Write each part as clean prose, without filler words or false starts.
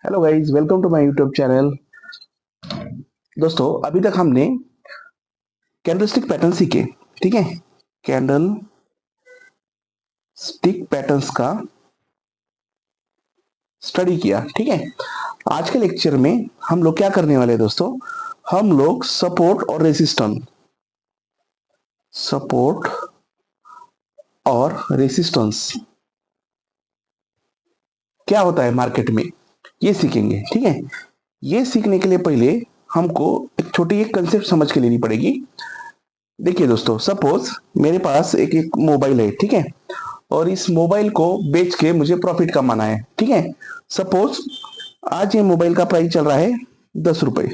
Hello guys, welcome to my YouTube channel. दोस्तों, अभी तक हमने कैंडलस्टिक पैटर्न सीखे। ठीक है, कैंडल स्टिक पैटर्न्स का स्टडी किया। ठीक है, आज के लेक्चर में हम लोग क्या करने वाले हैं दोस्तों? हम लोग सपोर्ट और रेसिस्टेंस क्या होता है मार्केट में, ये सीखेंगे। ठीक है, ये सीखने के लिए पहले हमको एक छोटी एक कंसेप्ट समझ के लेनी पड़ेगी। देखिए दोस्तों, सपोज मेरे पास एक मोबाइल है। ठीक है, और इस मोबाइल को बेच के मुझे प्रॉफिट कमाना है। ठीक है, सपोज आज ये मोबाइल का प्राइस चल रहा है 10 रुपए।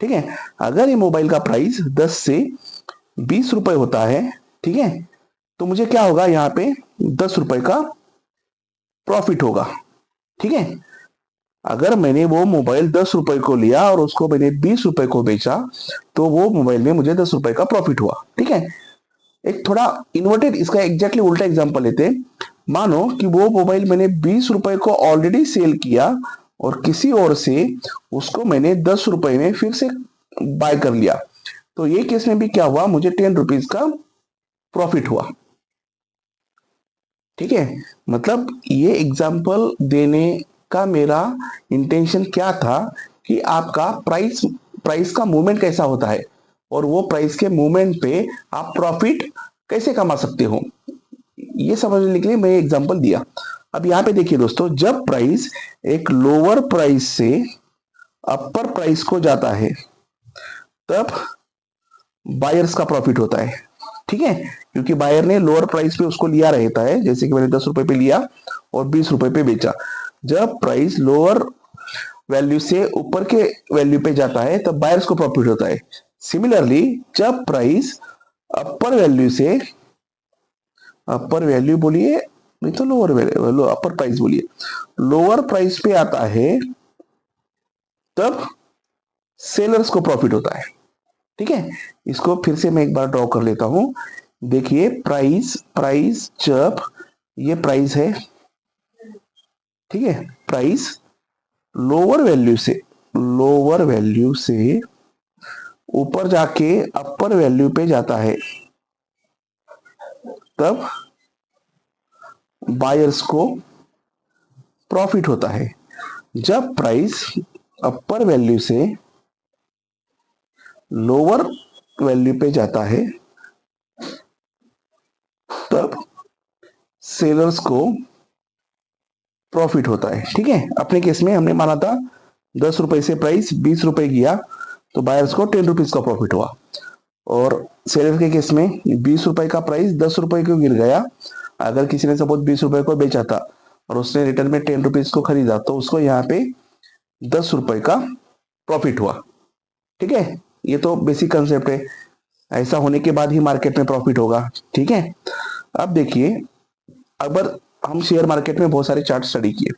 ठीक है, अगर ये मोबाइल का प्राइस 10 से 20 रुपए होता है, ठीक है, तो मुझे क्या होगा, यहाँ पे 10 रुपए का प्रॉफिट होगा। ठीक है, अगर मैंने वो मोबाइल 10 रुपए को लिया और उसको मैंने 20 रुपए को बेचा, तो वो मोबाइल में मुझे 10 रुपए का प्रॉफिट हुआ। ठीक है, एक थोड़ा इन्वर्टेड, इसका एग्जैक्टली उल्टा एग्जांपल लेते हैं। मानो कि वो मोबाइल मैंने 20 रुपए को ऑलरेडी सेल किया और किसी और से उसको मैंने 10 रुपए में फिर से बाय कर लिया, तो ये केस में भी क्या हुआ, मुझे 10 रुपीज का प्रॉफिट हुआ। ठीक है, मतलब ये एग्जांपल देने का मेरा इंटेंशन क्या था कि आपका प्राइस प्राइस का मूवमेंट कैसा होता है और वो प्राइस के मूवमेंट पे आप प्रॉफिट कैसे कमा सकते हो, ये समझने के लिए मैं एग्जांपल दिया। अब यहाँ पे देखिए दोस्तों, जब प्राइस एक लोअर प्राइस से अपर प्राइस को जाता है, तब बायर्स का प्रॉफिट होता है। ठीक है, क्योंकि बायर ने लोअर प्राइस पे उसको लिया रहता है, जैसे कि मैंने 10 रुपए पे लिया और 20 रुपए पे बेचा। जब प्राइस लोअर वैल्यू से ऊपर के वैल्यू पे जाता है, तब बायर्स को प्रॉफिट होता है। सिमिलरली, जब प्राइस अपर वैल्यू से अपर वैल्यू बोलिए, नहीं तो लोअर वैल्यू, अपर प्राइस बोलिए, लोअर प्राइस पे आता है, तब सेलर्स को प्रॉफिट होता है। ठीक है, इसको फिर से मैं एक बार ड्रॉ कर लेता हूं। देखिए, प्राइस प्राइस जब ये प्राइस है, ठीक है, प्राइस लोअर वैल्यू से ऊपर जाके अपर वैल्यू पे जाता है, तब बायर्स को प्रॉफिट होता है। जब प्राइस अपर वैल्यू से लोअर वैल्यू पे जाता है, तब सेलर्स को प्रॉफिट होता है। ठीक है, अपने केस में हमने माना था 10 रुपए से प्राइस 20 रुपए किया, तो बायर्स को 10 रुपीज का प्रॉफिट हुआ। और सेलर के केस में 20 रुपए का प्राइस 10 रुपए को गिर गया। अगर किसी ने सपोज 20 रुपए को बेचा था और उसने रिटर्न में 10 रुपीज को खरीदा, तो उसको यहाँ पे 10 रुपए का प्रॉफिट हुआ। ठीक है, ये तो बेसिक कंसेप्ट है। ऐसा होने के बाद ही मार्केट में प्रॉफिट होगा। ठीक है, अब देखिए, अगर हम शेयर मार्केट में बहुत सारे चार्ट स्टडी किए,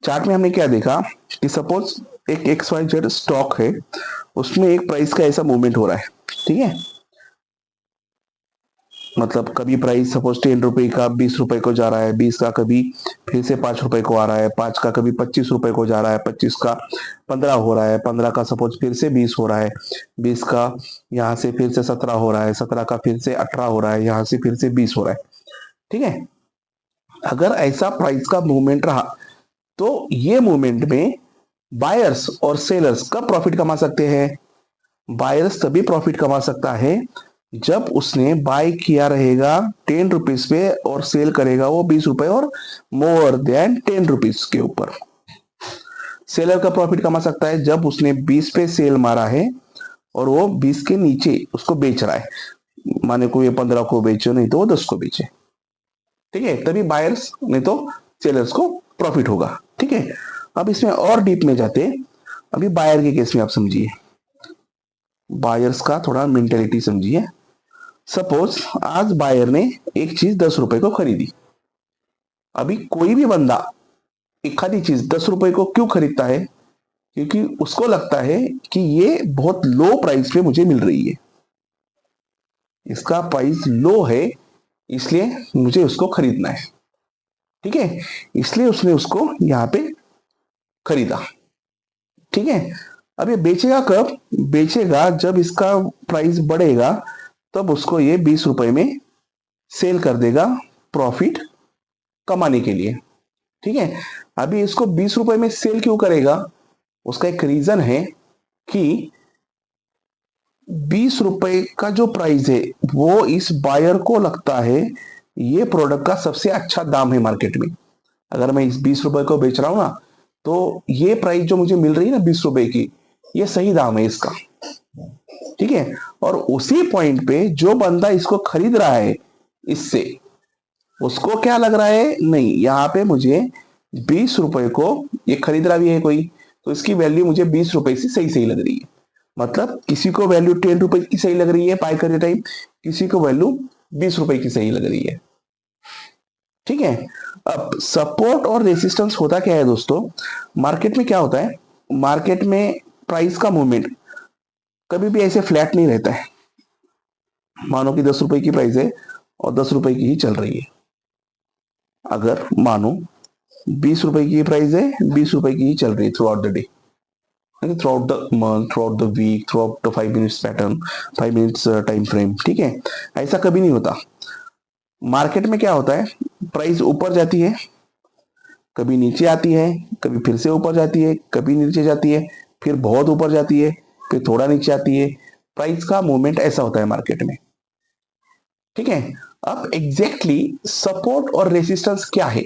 चार्ट में हमने क्या देखा कि सपोज एक XYZ स्टॉक है, उसमें एक प्राइस का ऐसा मूवमेंट हो रहा है। ठीक है, मतलब कभी प्राइस सपोज 10 रुपए का 20 रुपए को जा रहा है, 20 का कभी फिर से 5 रुपए को आ रहा है, 5 का कभी 25 रुपए को जा रहा है, 25 का 15 हो रहा है, 15 का सपोज फिर से 20 हो रहा है, 20 का यहाँ से फिर से 17 हो रहा है, 17 का फिर से 18 हो रहा है, यहाँ से फिर से 20 हो रहा है। ठीक है, अगर ऐसा प्राइस का मूवमेंट रहा, तो ये मूवमेंट में बायर्स और सेलर्स कब प्रॉफिट कमा सकते हैं? बायर्स तभी प्रॉफिट कमा सकता है जब उसने बाय किया रहेगा 10 रुपीज पे और सेल करेगा वो 20 रुपए और मोर देन 10 रुपीज के ऊपर। सेलर का प्रॉफिट कमा सकता है जब उसने 20 पे सेल मारा है और वो 20 के नीचे उसको बेच रहा है, माने को ये 15 को बेचो, नहीं तो वो 10 को बेचे। ठीक है, तभी बायर्स नहीं तो सेलर्स को प्रॉफिट होगा। ठीक है, अब इसमें और डीप में जाते, अभी बायर के केस में आप समझिए, बायर्स का थोड़ा मेंटेलिटी समझिए। सपोज आज बायर ने एक चीज 10 रुपए को खरीदी। अभी कोई भी बंदा एक आधी चीज 10 रुपए को क्यों खरीदता है? क्योंकि उसको लगता है कि ये बहुत लो प्राइस पे मुझे मिल रही है, इसका प्राइस लो है, इसलिए मुझे उसको खरीदना है। ठीक है, इसलिए उसने उसको यहाँ पे खरीदा, ठीक है। अब ये बेचेगा कब? बेचेगा जब इसका प्राइस बढ़ेगा, तब उसको ये 20 रुपए में सेल कर देगा प्रॉफिट कमाने के लिए, ठीक है। अभी इसको 20 रुपए में सेल क्यों करेगा? उसका एक रीजन है कि 20 रुपए का जो प्राइस है वो इस बायर को लगता है ये प्रोडक्ट का सबसे अच्छा दाम है मार्केट में। अगर मैं इस 20 रुपए को बेच रहा हूं ना, तो ये प्राइस जो मुझे मिल रही है ना 20 रुपए की, ये सही दाम है इसका, ठीक है। और उसी पॉइंट पे जो बंदा इसको खरीद रहा है इससे, उसको क्या लग रहा है, नहीं यहाँ पे मुझे 20 रुपए को ये खरीद रहा भी है कोई, तो इसकी वैल्यू मुझे 20 रुपए से सही सही लग रही है। मतलब किसी को वैल्यू 10 रुपए की सही लग रही है बाय करते टाइम, किसी को वैल्यू 20 रुपए की सही लग रही है, ठीक है। अब सपोर्ट और रेसिस्टेंस होता क्या है दोस्तों? मार्केट में क्या होता है, मार्केट में प्राइस का मूवमेंट कभी भी ऐसे फ्लैट नहीं रहता है। मानो कि 10 रुपए की प्राइस है और 10 रुपए की ही चल रही है। अगर मानो 20 रुपए की प्राइस है, 20 रुपए की ही चल रही है throughout the day, throughout the month, throughout the week, throughout the 5 minutes pattern, 5 minutes time frame, ठीक है। ऐसा कभी नहीं होता। मार्केट में क्या होता है, प्राइस ऊपर जाती है, कभी नीचे आती है, कभी फिर से ऊपर जाती है, कभी नीचे जाती है, फिर बहुत ऊपर जाती है, फिर थोड़ा नीचे आती है। प्राइस का मूवमेंट ऐसा होता है मार्केट में, ठीक है। अब एग्जैक्टली सपोर्ट और रेसिस्टेंस क्या है?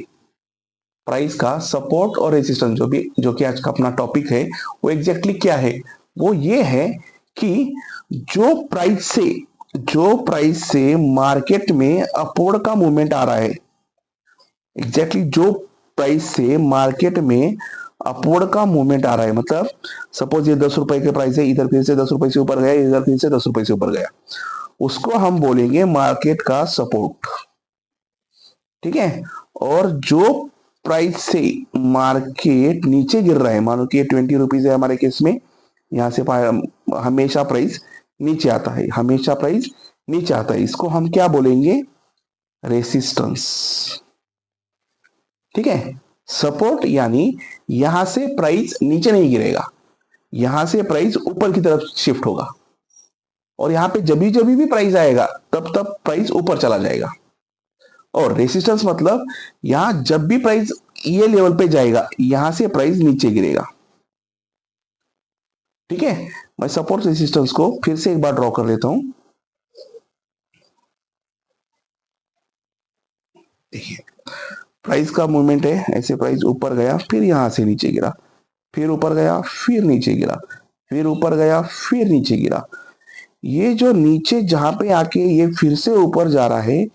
प्राइस का सपोर्ट और रेसिस्टेंस जो कि आज का अपना टॉपिक है, वो एग्जैक्टली क्या है? वो ये है कि जो प्राइस से मार्केट में अपवर्ड का मूवमेंट आ रहा है, एग्जैक्टली जो प्राइस से मार्केट में अपवर्ड का मूवमेंट आ रहा है, मतलब सपोज ये 10 रुपए के प्राइस है, इधर फिर से 10 रुपए से ऊपर गया, इधर फिर से 10 रुपए से ऊपर गया, उसको हम बोलेंगे मार्केट का सपोर्ट, ठीक है। और जो प्राइस से मार्केट नीचे गिर रहा है, मानो कि ये 20 रुपीज है हमारे केस में, यहां से हमेशा प्राइस नीचे आता है, हमेशा प्राइस नीचे आता है, इसको हम क्या बोलेंगे? रेसिस्टेंस, ठीक है। सपोर्ट यानी यहां से प्राइस नीचे नहीं गिरेगा, यहां से प्राइस ऊपर की तरफ शिफ्ट होगा, और यहां पे जब भी प्राइस आएगा तब तब प्राइस ऊपर चला जाएगा। और रेसिस्टेंस मतलब यहां जब भी प्राइस ये लेवल पे जाएगा, यहां से प्राइस नीचे गिरेगा, ठीक है। मैं सपोर्ट रेसिस्टेंस को फिर से एक बार ड्रॉ कर लेता हूं। देखिए प्राइस का मूवमेंट है, ऐसे प्राइस ऊपर गया, फिर यहां से नीचे गिरा, फिर ऊपर गया, फिर नीचे गिरा, फिर ऊपर गया, फिर नीचे गिरा। ये जो नीचे जहां पे आके ये फिर से ऊपर जा रहा है,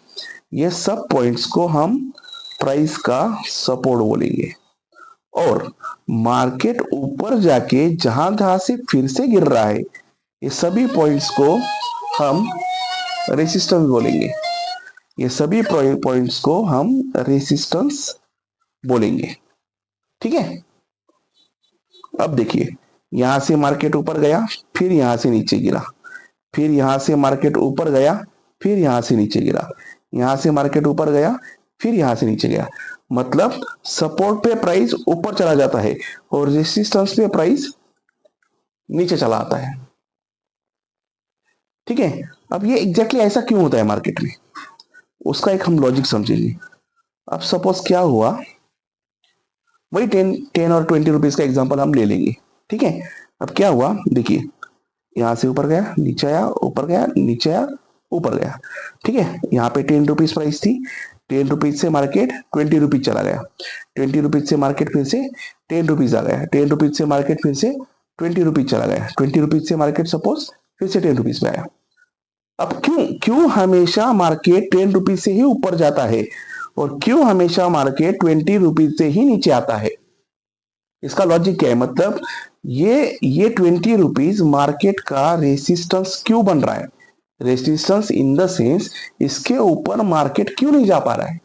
ये सब पॉइंट्स को हम प्राइस का सपोर्ट बोलेंगे। और मार्केट ऊपर जाके जहां जहां से फिर से गिर रहा है, ये सभी पॉइंट्स को हम रेसिस्टेंस बोलेंगे, ये सभी पॉइंट्स को हम रेसिस्टेंस बोलेंगे, ठीक है। अब देखिए यहां से मार्केट ऊपर गया, फिर यहां से नीचे गिरा, फिर यहां से मार्केट ऊपर गया, फिर यहां से नीचे गिरा, यहां से मार्केट ऊपर गया, फिर यहां से नीचे गया। मतलब सपोर्ट पे प्राइस ऊपर चला जाता है और रेसिस्टेंस पे प्राइस नीचे चला आता है, ठीक है। अब ये एग्जैक्टली ऐसा क्यों होता है मार्केट में, उसका एक हम लॉजिक समझेंगे। अब सपोज क्या हुआ, वही 10 और 20 रुपीज का एग्जांपल हम ले लेंगे, ठीक है। अब क्या हुआ देखिए, यहां से ऊपर गया, नीचे आया, ऊपर गया, नीचे आया, ऊपर गया, ठीक है। यहाँ पे 10 रुपीज प्राइस थी, 10 रुपीज से मार्केट 20 रुपीज चला गया, 20 रुपीज से मार्केट फिर से 10 रुपीज आ गया, 10 रुपीज से मार्केट फिर से 20 रुपीज चला गया, 20 रुपीज से मार्केट सपोज फिर से 10 रुपीज में आया। अब क्यों क्यों हमेशा मार्केट 10 रुपीज से ही ऊपर जाता है और क्यों हमेशा मार्केट 20 रुपीज से ही नीचे आता है? इसका लॉजिक क्या है? मतलब ये 20 रुपीज मार्केट का रेसिस्टेंस क्यों बन रहा है? रेसिस्टेंस इन द सेंस इसके ऊपर मार्केट क्यों नहीं जा पा रहा है?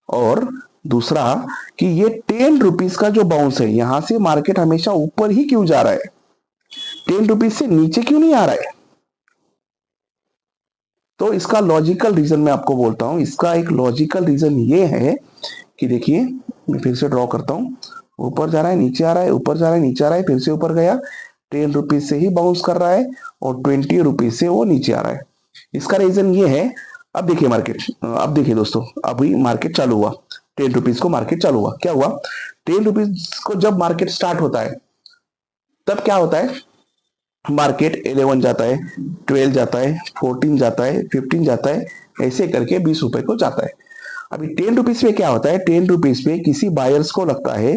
और दूसरा कि ये 10 रुपीज का जो बाउंस है, यहां से मार्केट हमेशा ऊपर ही क्यों जा रहा है, 10 रुपीज से नीचे क्यों नहीं आ रहा है? तो इसका लॉजिकल रीजन मैं आपको बोलता हूं। इसका एक लॉजिकल रीजन ये है कि देखिए, मैं फिर से ड्रॉ करता हूं। ऊपर जा रहा है, नीचे आ रहा है, ऊपर जा रहा है, नीचे आ रहा है, फिर से ऊपर गया, 10 रुपीज से ही बाउंस कर रहा है और 20 रुपीज से वो नीचे आ रहा है। इसका रीजन ये है, अब देखिए मार्केट, अब देखिए दोस्तों, अभी मार्केट चालू हुआ, 10 रुपीज को मार्केट चालू हुआ, क्या हुआ, 10 रुपीज को जब मार्केट स्टार्ट होता है तब क्या होता है, मार्केट 11 जाता है, 12 जाता है, 14 जाता है, 15 जाता है, ऐसे करके 20 रुपए को जाता है। अभी 10 रुपीज पे क्या होता है, 10 रुपीज पे किसी बायर्स को लगता है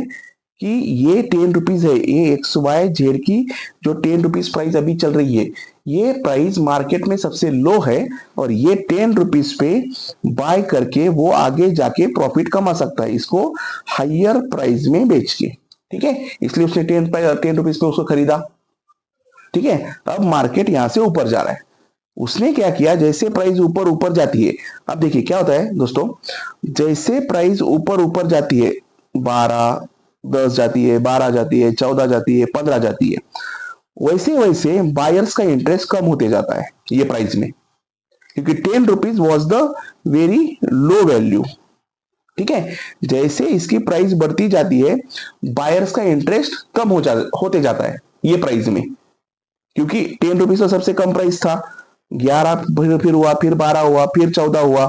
कि ये 10 रुपीज है, ये XYZ की जो 10 रुपीज प्राइस अभी चल रही है, ये प्राइस मार्केट में सबसे लो है और ये 10 रुपीज पे बाय करके वो आगे जाके प्रॉफिट कमा सकता है इसको हायर प्राइस में बेच के। ठीक है, इसलिए उसने 10 रुपीज पे उसको खरीदा। ठीक है, अब मार्केट यहां से ऊपर जा रहा है, उसने क्या किया, जैसे प्राइस ऊपर ऊपर जाती है, अब देखिए क्या होता है दोस्तों, जैसे प्राइस ऊपर ऊपर जाती है, 12, 10 जाती है, 12 जाती है, 14 जाती है, 15 जाती है, वैसे वैसे बायर्स का इंटरेस्ट कम होते जाता है ये प्राइस में, क्योंकि 10 rupees was the very low value. ठीक है, जैसे इसकी प्राइस बढ़ती जाती है बायर्स का इंटरेस्ट कम होते जाता है ये प्राइस में, क्योंकि 10 रुपीज तो सबसे कम प्राइस था, 11 फिर हुआ, फिर 12 हुआ, फिर 14 हुआ।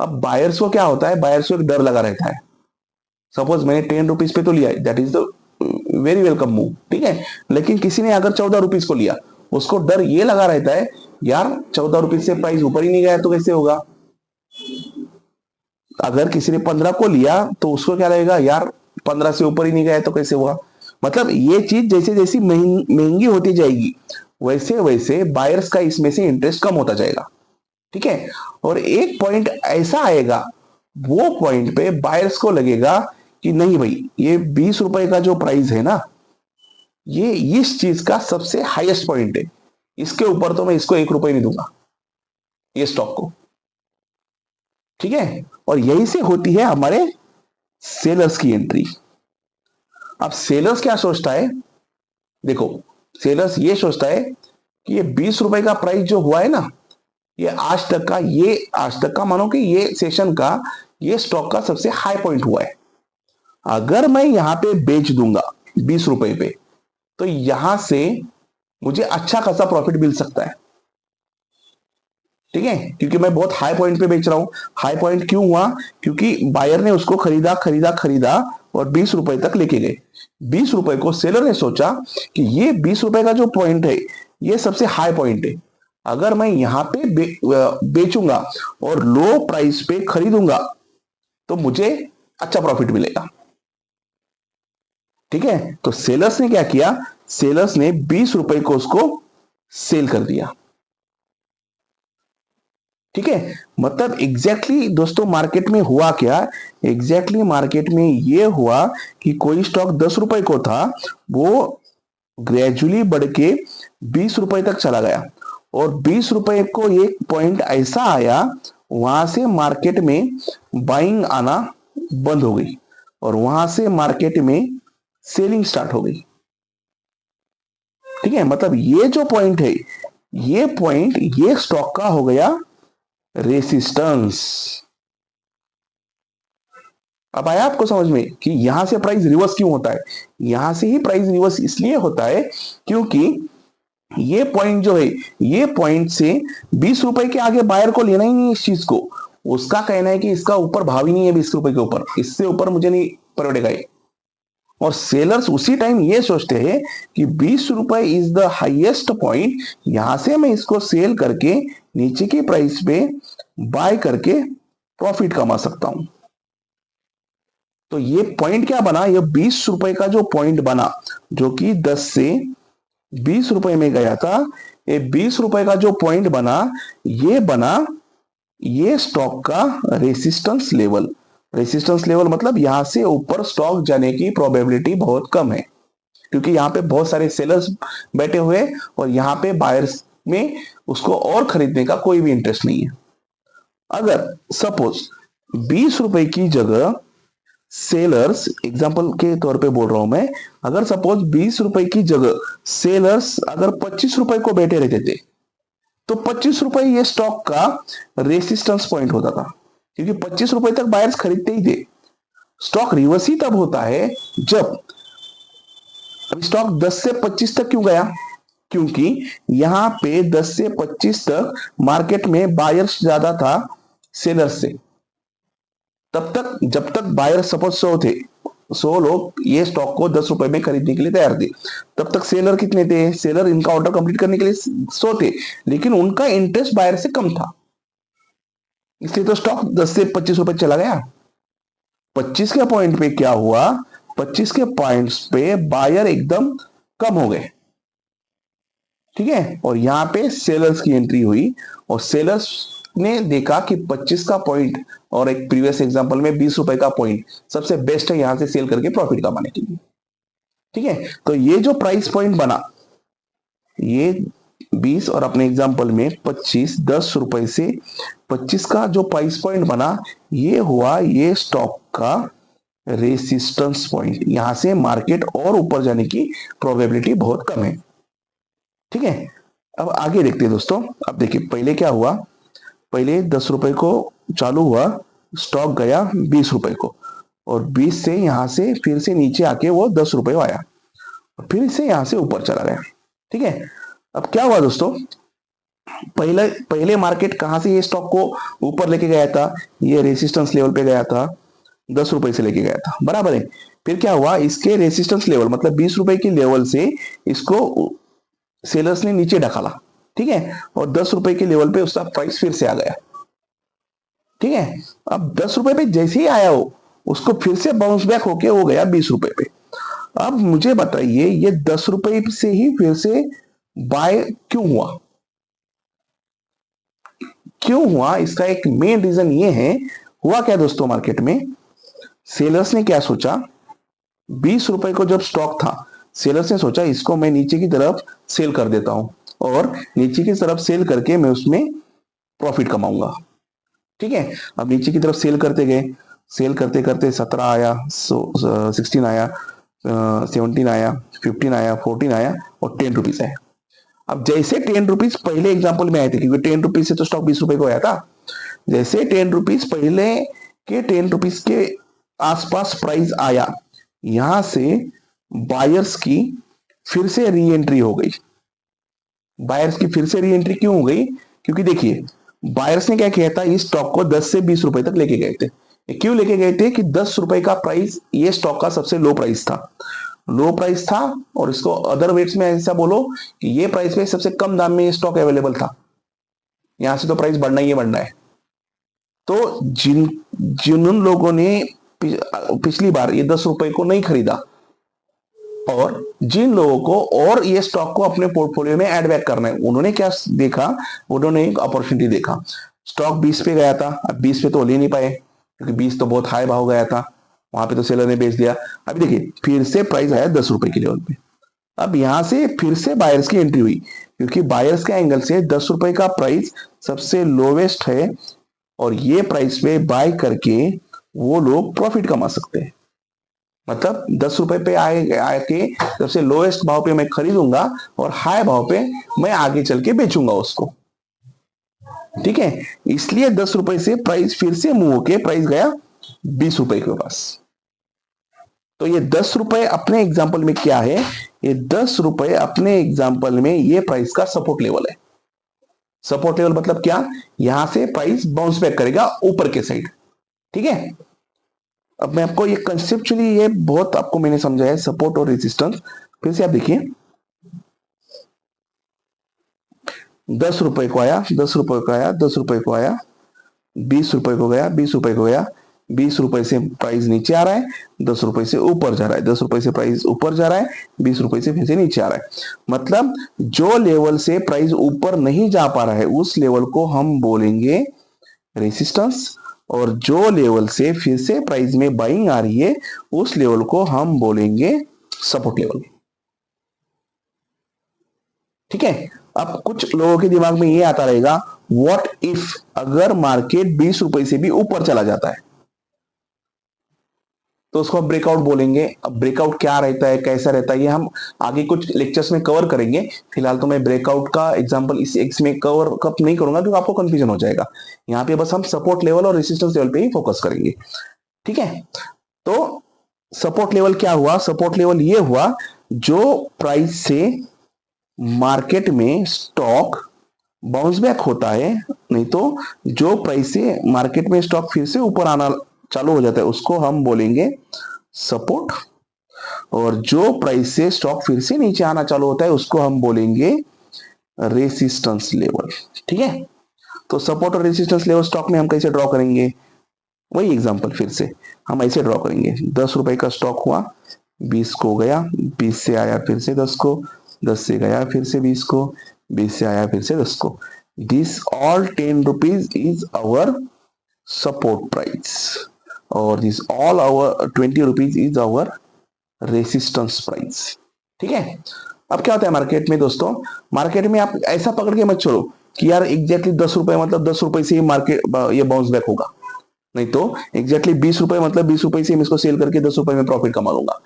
अब बायर्स को क्या होता है, बायर्स को एक डर लगा रहता है, सपोज मैंने 10 रुपीज पे तो लिया, that is the very welcome move. ठीक है, लेकिन किसी ने अगर 14 रुपीज को लिया, उसको डर ये लगा रहता है, यार 14 रुपीज से प्राइस ऊपर ही नहीं गया तो कैसे होगा। अगर किसी ने 15 को लिया तो उसको क्या लगेगा, यार 15 से ऊपर ही नहीं गया तो कैसे होगा। मतलब ये चीज जैसे जैसी महंगी होती जाएगी वैसे वैसे बायर्स का इसमें से इंटरेस्ट कम होता जाएगा। ठीक है, और एक पॉइंट ऐसा आएगा, वो पॉइंट पे बायर्स को लगेगा कि नहीं भाई, ये 20 रुपए का जो प्राइस है ना, ये इस चीज का सबसे हाईएस्ट पॉइंट है, इसके ऊपर तो मैं इसको 1 रुपए नहीं दूंगा ये स्टॉक को। ठीक है, और यही से होती है हमारे सेलर्स की एंट्री। अब सेलर्स क्या सोचता है, देखो सेलर्स ये सोचता है कि ये 20 रुपए का प्राइस जो हुआ है ना, ये आज तक का मानो कि ये सेशन का, ये स्टॉक का सबसे हाई पॉइंट हुआ है। अगर मैं यहां पे बेच दूंगा 20 रुपए पे, तो यहां से मुझे अच्छा खासा प्रॉफिट मिल सकता है। ठीक है, क्योंकि मैं बहुत हाई पॉइंट पे बेच रहा हूं। हाई पॉइंट क्यों हुआ, क्योंकि बायर ने उसको खरीदा खरीदा खरीदा और 20 रुपए तक लेके गए। 20 रुपए को सेलर ने सोचा कि ये 20 रुपए का जो पॉइंट है, ये सबसे हाई पॉइंट है, अगर मैं यहां पे बेचूंगा और लो प्राइस पे खरीदूंगा तो मुझे अच्छा प्रॉफिट मिलेगा। ठीक है, तो सेलर्स ने क्या किया, सेलर्स ने 20 रुपए को उसको सेल कर दिया। ठीक है, मतलब एग्जैक्टली दोस्तों मार्केट में हुआ क्या, एग्जैक्टली मार्केट में ये हुआ कि कोई स्टॉक 10 रुपए को था, वो ग्रेजुअली बढ़ के 20 रुपए तक चला गया और 20 रुपए को एक पॉइंट ऐसा आया, वहां से मार्केट में बाइंग आना बंद हो गई और वहां से मार्केट में सेलिंग स्टार्ट हो गई। ठीक है, मतलब ये जो पॉइंट है, ये पॉइंट ये स्टॉक का हो गया रेसिस्टेंस। अब आया आपको समझ में कि यहां से प्राइस रिवर्स क्यों होता है। यहां से ही प्राइस रिवर्स इसलिए होता है क्योंकि ये पॉइंट जो है, ये पॉइंट से 20 रुपए के आगे बायर को लेना ही नहीं इस चीज को। उसका कहना है कि इसका ऊपर भाव ही नहीं है 20 रुपए के ऊपर, इससे ऊपर मुझे नहीं पड़ेगा। और सेलर्स उसी टाइम ये सोचते हैं कि 20 रुपए इज द हाईएस्ट पॉइंट, यहां से मैं इसको सेल करके नीचे की प्राइस पे बाय करके प्रॉफिट कमा सकता हूं। तो ये पॉइंट क्या बना, ये 20 रुपए का जो पॉइंट बना, जो कि 10 से 20 रुपए में गया था, ये 20 रुपए का जो पॉइंट बना, ये बना ये स्टॉक का रेसिस्टेंस लेवल। रेसिस्टेंस लेवल मतलब यहां से ऊपर स्टॉक जाने की प्रोबेबिलिटी बहुत कम है, क्योंकि यहां पे बहुत सारे सेलर्स बैठे हुए और यहां पे बायर्स में उसको और खरीदने का कोई भी इंटरेस्ट नहीं है। अगर सपोज 20 रुपए की जगह सेलर्स, एग्जांपल के तौर पे बोल रहा हूं मैं, अगर सपोज 20 रुपए की जगह सेलर्स अगर 25 रुपए को बैठे रहते थे, तो 25 रुपए ये स्टॉक का रेसिस्टेंस पॉइंट होता था, क्योंकि 25 रुपए तक बायर्स खरीदते ही थे। स्टॉक रिवर्स ही तब होता है जब, अभी स्टॉक 10 से 25 तक क्यों गया, क्योंकि यहां पे 10 से 25 तक मार्केट में बायर्स ज्यादा था सेलर्स से। तब तक जब तक बायर सपोज 100 थे, 100 लोग ये स्टॉक को 10 रुपए में खरीदने के लिए तैयार थे, तब तक सेलर कितने थे, सेलर इनका ऑर्डर कंप्लीट करने के लिए 100 थे, लेकिन उनका इंटरेस्ट बायर से कम था, इसलिए तो स्टॉक 10 से 25 रुपए चला गया। 25 के पॉइंट पे क्या हुआ, 25 के पॉइंट्स पे बायर एकदम कम हो गए, ठीक है, और यहां पे सेलर्स की एंट्री हुई, और सेलर्स ने देखा कि 25 का पॉइंट और एक प्रीवियस एग्जांपल में 20 रुपए का पॉइंट सबसे बेस्ट है यहां से सेल करके प्रॉफिट कमाने के लिए, ठीक है। तो ये जो प्राइस पॉइंट बना, ये 20 और अपने एग्जांपल में 25, 10 रुपए से 25 का जो प्राइस पॉइंट बना, ये हुआ ये स्टॉक का रेसिस्टेंस पॉइंट। यहां से मार्केट और ऊपर जाने की प्रोबेबिलिटी बहुत कम है, ठीक है। अब आगे देखते हैं दोस्तों। अब देखिए पहले क्या हुआ, पहले 10 रुपए को चालू हुआ, स्टॉक गया 20 रुपए को, और 20 से यहां से फिर से नीचे आके वो 10 रुपए आया, फिर से यहां से ऊपर चला गया, ठीक है। अब क्या हुआ दोस्तों, पहले पहले मार्केट कहां से ये स्टॉक को ऊपर लेके गया था, ये रेसिस्टेंस लेवल पे गया था, 10 रुपए से लेके गया था, बराबर है। फिर क्या हुआ, इसके रेसिस्टेंस लेवल मतलब 20 रुपए की लेवल से इसको सेलर्स ने नीचे ढकाला, ठीक है, और 10 रुपए के लेवल पे उसका प्राइस फिर से आ गया, ठीक है। अब 10 रुपए पे जैसे ही आया हो, उसको फिर से बाउंस बैक होके हो गया 20 रुपए पे। अब मुझे बताइए ये 10 रुपए से ही फिर से बाय क्यों हुआ, क्यों हुआ, इसका एक मेन रीजन ये है, हुआ क्या दोस्तों, मार्केट में सेलर्स ने क्या सोचा, 20 रुपए को जब स्टॉक था, सेलर्स ने सोचा इसको मैं नीचे की तरफ सेल कर देता हूं, और नीचे की तरफ सेल करके मैं उसमें प्रॉफिट कमाऊंगा, ठीक है। अब नीचे की तरफ सेल करते गए, सेल करते करते 17 आया, 16 आया, 17 आया, 15 आया, 14 आया, और 10 रुपीज आया। अब जैसे 10 रुपीज पहले एग्जाम्पल में आए थे, क्योंकि 10 रुपीज से तो स्टॉक 20 रुपए को आया था, जैसे 10 रुपीज पहले के 10 रुपीज के आसपास प्राइस आया, यहां से बायर्स की फिर से री एंट्री हो गई। बायर्स की फिर से री एंट्री क्यों हो गई, क्योंकि देखिए बायर्स ने क्या किया था, इस स्टॉक को 10 से 20 रुपए तक लेके गए थे। क्यों लेके गए थे कि 10 रुपए का प्राइस ये स्टॉक का सबसे लो प्राइस था, लो प्राइस था, और इसको अदर वेट्स में ऐसा बोलो कि ये प्राइस पे सबसे कम दाम में ये स्टॉक अवेलेबल था, यहां से तो प्राइस बढ़ना ही बढ़ना है। तो जिन लोगों ने पिछली बार ये 10 रुपए को नहीं खरीदा, और जिन लोगों को और ये स्टॉक को अपने पोर्टफोलियो में ऐड बैक करना है, उन्होंने क्या देखा, उन्होंने एक अपॉर्चुनिटी देखा। स्टॉक 20 पे गया था, अब 20 पे तो ले नहीं पाए, क्योंकि 20 तो बहुत हाई भाव गया था, वहां पे तो सेलर ने बेच दिया। अभी देखिए फिर से प्राइस आया 10 रुपए के लेवल पे, अब यहां से फिर से बायर्स की एंट्री हुई, क्योंकि बायर्स के एंगल से 10 रुपए का प्राइस सबसे लोवेस्ट है, और ये प्राइस पे बाय करके वो लोग प्रॉफिट कमा सकते हैं। मतलब 10 रुपए पे आके सबसे लोएस्ट भाव पे मैं खरीदूंगा, और हाई भाव पे मैं आगे चल के बेचूंगा उसको, ठीक है। इसलिए 10 रुपए से प्राइस फिर से मूव होके प्राइस गया 20 रुपए के पास। तो ये 10 रुपए अपने एग्जाम्पल में क्या है, ये 10 रुपए अपने एग्जाम्पल में ये प्राइस का सपोर्ट लेवल है। सपोर्ट लेवल मतलब क्या, यहां से प्राइस बाउंस बैक करेगा ऊपर के साइड, ठीक है। अब मैं आपको ये कंसेप्चुअली ये बहुत आपको मैंने समझाया है, सपोर्ट और रेजिस्टेंस। फिर से आप देखिए 10 रुपए को आया, 10 रुपए को आया, 10 रुपए को आया, 20 रुपए को गया, 20 रुपए को गया, 20 रुपए से प्राइस नीचे आ रहा है, 10 रुपए से ऊपर जा रहा है, 10 रुपए से प्राइस ऊपर जा रहा है, 20 रुपए से फिर से नीचे आ रहा है। मतलब जो लेवल से प्राइस ऊपर नहीं जा पा रहा है, उस लेवल को हम बोलेंगे रेसिस्टेंस, और जो लेवल से फिर से प्राइस में बाइंग आ रही है, उस लेवल को हम बोलेंगे सपोर्ट लेवल, ठीक है। अब कुछ लोगों के दिमाग में ये आता रहेगा, व्हाट इफ अगर मार्केट 20 रुपए से भी ऊपर चला जाता है, तो उसको हम ब्रेकआउट बोलेंगे। अब ब्रेकआउट क्या रहता है, कैसा रहता है, ये हम आगे कुछ लेक्चर्स में कवर करेंगे। फिलहाल तो मैं ब्रेकआउट का एग्जांपल इस एक्स में कवर कब नहीं करूंगा, क्योंकि आपको कंफ्यूजन हो जाएगा। यहाँ पे बस हम सपोर्ट लेवल और रेसिस्टेंस लेवल पे ही फोकस करेंगे, ठीक है। तो सपोर्ट लेवल क्या हुआ? सपोर्ट लेवल ये हुआ जो प्राइस से मार्केट में स्टॉक बाउंस बैक होता है, नहीं तो जो प्राइस से मार्केट में स्टॉक फिर से ऊपर आना चालू हो जाता है उसको हम बोलेंगे सपोर्ट, और जो प्राइस से स्टॉक फिर से नीचे आना चालू होता है उसको हम बोलेंगे रेसिस्टेंस लेवल। ठीक है, तो सपोर्ट और रेसिस्टेंस लेवल स्टॉक में हम कैसे ड्रॉ करेंगे? वही एग्जांपल फिर से हम ऐसे ड्रॉ करेंगे। 10 रुपए का स्टॉक हुआ, 20 को गया, 20 से आया फिर से 10 को, 10 से गया फिर से 20 को, 20 से आया फिर से 10 को। This all 10 rupees is our support price और this all our 20 rupees is our resistance price. ठीक है, अब क्या होता है मार्केट में दोस्तों? मार्केट में आप ऐसा पकड़ के मत छोड़ो कि यार एग्जैक्टली 10 रुपए मतलब 10 रुपए से ही मार्केट ये बाउंस बैक होगा, नहीं तो एग्जैक्टली 20 रुपए मतलब 20 रुपए से हम इसको सेल करके 10 रुपए में प्रॉफिट कमा लूंगा।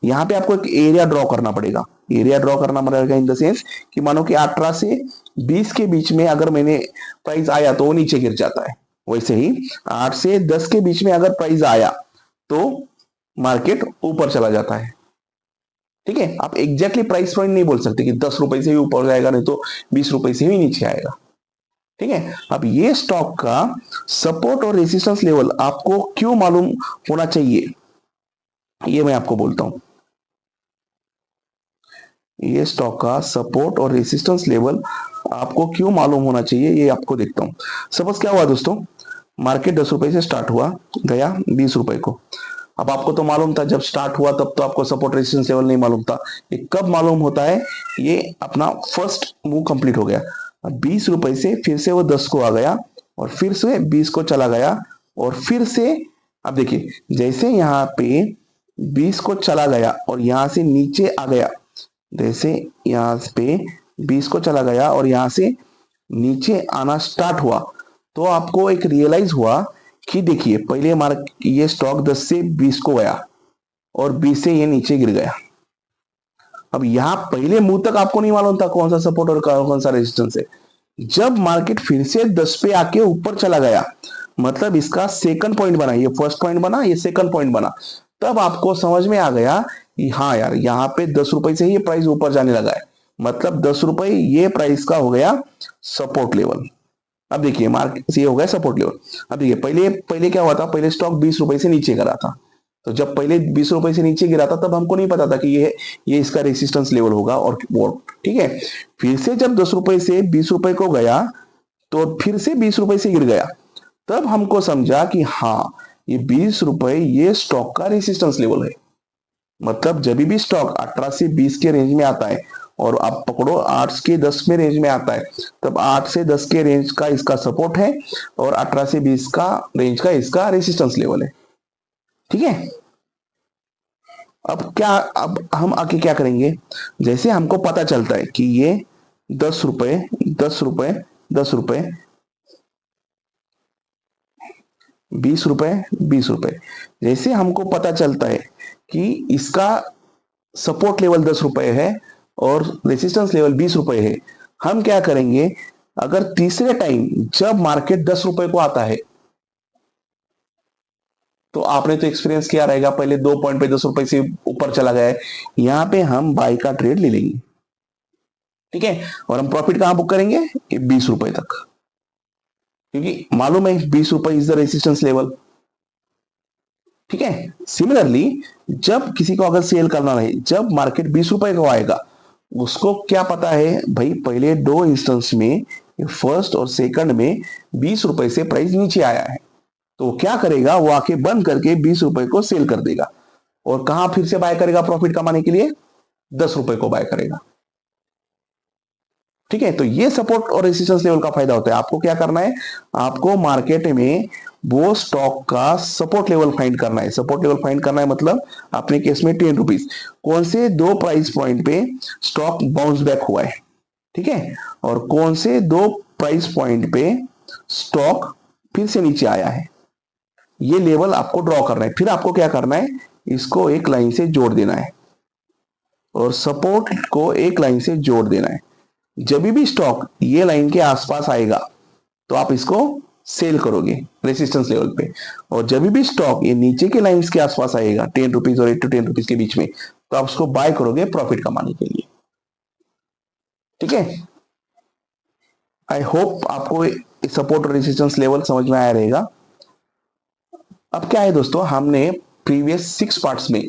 यहाँ पे आपको एक एरिया ड्रॉ करना पड़ेगा। एरिया ड्रॉ करना पड़ेगा इन द सेंस कि मानो कि 18 से 20 के बीच में अगर मैंने प्राइस आया तो वो नीचे गिर जाता है, वैसे ही 8 से 10 के बीच में अगर प्राइस आया तो मार्केट ऊपर चला जाता है। ठीक है, आप एग्जैक्टली प्राइस पॉइंट नहीं बोल सकते कि 10 रुपए से ही ऊपर जाएगा, नहीं तो 20 रुपए से ही नीचे आएगा। ठीक है, अब ये स्टॉक का सपोर्ट और रेजिस्टेंस लेवल आपको क्यों मालूम होना चाहिए, ये मैं आपको बोलता हूं। ये स्टॉक का सपोर्ट और रेजिस्टेंस लेवल आपको क्यों मालूम होना चाहिए, ये आपको देखता हूं। सपोज क्या हुआ दोस्तों, मार्केट 10 रुपए से स्टार्ट हुआ, गया 20 रुपए को। अब आपको तो मालूम था जब स्टार्ट हुआ तब तो आपको सपोर्ट रेजिस्टेंस लेवल नहीं मालूम था। ये कब मालूम होता है? ये अपना फर्स्ट मूव कंप्लीट हो गया। अब 20 रुपए से फिर से वो 10 को आ गया और फिर से 20 को चला गया और फिर से, अब देखिए जैसे यहाँ पे 20 को चला गया और यहां से नीचे आ गया, जैसे यहाँ पे 20 को चला गया और यहां से नीचे आना स्टार्ट हुआ, तो आपको एक रियलाइज हुआ कि देखिए पहले मार्क ये स्टॉक 10 से 20 को गया और 20 से ये नीचे गिर गया। अब यहां पहले मुंह तक आपको नहीं मालूम था कौन सा सपोर्ट और कौन सा रेजिस्टेंस है। जब मार्केट फिर से 10 पे आके ऊपर चला गया, मतलब इसका सेकंड पॉइंट बना, ये फर्स्ट पॉइंट बना, ये सेकंड पॉइंट बना, तब आपको समझ में आ गया कि हाँ यार यहाँ पे 10 रुपए से ही प्राइस ऊपर जाने लगा है, मतलब 10 रुपए ये प्राइस का हो गया सपोर्ट लेवल। अब देखिए मार्केट ये हो गया सपोर्ट लेवल। अब देखिए पहले पहले क्या हुआ था, पहले स्टॉक 20 रुपए से नीचे गिरा था, तो जब पहले 20 रुपए से नीचे गिरा था तब हमको नहीं पता था कि ये इसका रेसिस्टेंस लेवल होगा और ठीक है। फिर से जब 10 रुपए से 20 रुपए को गया तो फिर से 20 रुपए से गिर गया, तब हमको समझा कि हाँ ये 20 रुपए ये स्टॉक का रेसिस्टेंस लेवल है। मतलब जब भी स्टॉक 18 से 20 के रेंज में आता है और आप पकड़ो 8 के 10 में रेंज में आता है, तब 8 से 10 के रेंज का इसका सपोर्ट है और 18 से 20 का रेंज का इसका रेसिस्टेंस लेवल है। ठीक है, अब हम आके क्या करेंगे, जैसे हमको पता चलता है कि ये 10 रुपए 10 रुपए 10 रुपए 20 रुपए 20 रुपए, जैसे हमको पता चलता है कि इसका सपोर्ट लेवल 10 रुपए है और रेसिस्टेंस लेवल 20 रुपए है, हम क्या करेंगे, अगर तीसरे टाइम जब मार्केट 10 रुपए को आता है, तो आपने तो एक्सपीरियंस किया रहेगा, पहले 2 पॉइंट पे 10 रुपए से ऊपर चला गया है, यहां पे हम बाय का ट्रेड ले लेंगे। ठीक है, और हम प्रॉफिट कहां बुक करेंगे, 20 रुपए तक, क्योंकि मालूम है 20 रुपए इज द रेसिस्टेंस लेवल। ठीक है, सिमिलरली जब किसी को अगर सेल करना रहे, जब मार्केट 20 रुपए को आएगा, उसको क्या पता है भाई, पहले 2 इंस्टेंस में फर्स्ट और सेकंड में 20 रुपए से प्राइस नीचे आया है, तो क्या करेगा, वो आके बंद करके 20 रुपए को सेल कर देगा और कहां फिर से बाय करेगा प्रॉफिट कमाने के लिए, 10 रुपए को बाय करेगा। ठीक है, तो ये सपोर्ट और रेजिस्टेंस लेवल का फायदा होता है। आपको क्या करना है, आपको मार्केट में वो स्टॉक का सपोर्ट लेवल फाइंड करना है। सपोर्ट लेवल फाइंड करना है मतलब अपने केस में 10 रुपीज, कौन से 2 प्राइस पॉइंट पे स्टॉक बाउंस बैक हुआ है, ठीक है, और कौन से 2 प्राइस पॉइंट पे स्टॉक फिर से नीचे आया है, ये लेवल आपको ड्रॉ करना है। फिर आपको क्या करना है, इसको एक लाइन से जोड़ देना है और सपोर्ट को एक लाइन से जोड़ देना है। जब भी स्टॉक ये लाइन के आसपास आएगा तो आप इसको सेल करोगे रेसिस्टेंस लेवल पे, और जब भी स्टॉक ये नीचे के लाइंस के आसपास आएगा 10 रुपीज और 8 to 10 रुपीज के बीच में, तो आप उसको बाय करोगे प्रॉफिट कमाने के लिए। ठीक है, आई होप आपको सपोर्ट और रेजिस्टेंस लेवल समझ में आया रहेगा। अब क्या है दोस्तों, हमने प्रीवियस 6 पार्ट्स में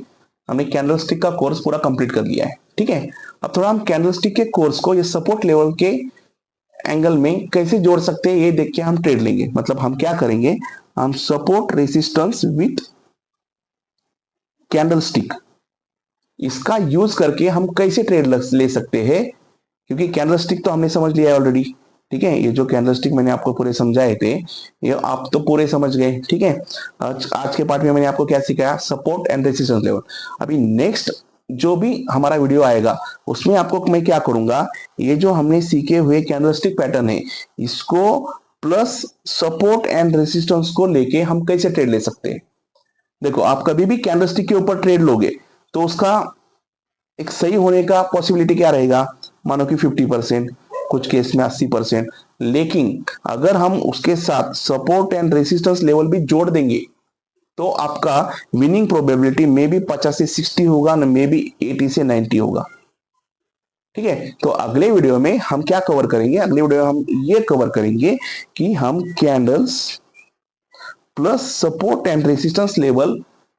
हमने कैंडलस्टिक का कोर्स पूरा कंप्लीट कर लिया है। ठीक है, अब थोड़ा हम कैंडलस्टिक के कोर्स को ये सपोर्ट लेवल के एंगल में कैसे जोड़ सकते हैं ये देख के हम ट्रेड लेंगे। मतलब हम क्या करेंगे, हम सपोर्ट रेसिस्टेंस विथ कैंडलस्टिक, इसका यूज करके हम कैसे ट्रेड ले सकते हैं, क्योंकि कैंडलस्टिक तो हमने समझ लिया है ऑलरेडी। ठीक है, ये जो कैंडलस्टिक मैंने आपको पूरे समझाए थे ये आप तो पूरे समझ गए। ठीक है, आज के पार्ट में मैंने आपको क्या सिखाया, सपोर्ट एंड रेजिस्टेंस लेवल। अभी नेक्स्ट जो भी हमारा वीडियो आएगा उसमें आपको मैं क्या करूंगा, ये जो हमने सीखे हुए कैंडलस्टिक पैटर्न है इसको प्लस सपोर्ट एंड रेजिस्टेंस को लेके हम कैसे ट्रेड ले सकते हैं। देखो, आप कभी भी कैंडलस्टिक के ऊपर ट्रेड लोगे तो उसका एक सही होने का पॉसिबिलिटी क्या रहेगा, मानो कि 50%, कुछ केस में 80%। लेकिन अगर हम उसके साथ सपोर्ट एंड रेसिस्टेंस लेवल भी जोड़ देंगे तो आपका विनिंग प्रोबेबिलिटी मे बी 50 से 60 होगा, न मे बी 80 से 90 होगा। ठीक है, तो अगले वीडियो में हम क्या कवर करेंगे, अगले वीडियो में हम ये कवर करेंगे कि हम candles plus support and resistance level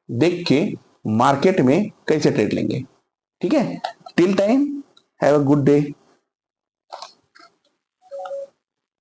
देख के मार्केट में कैसे ट्रेड लेंगे। ठीक है, till time have a good day.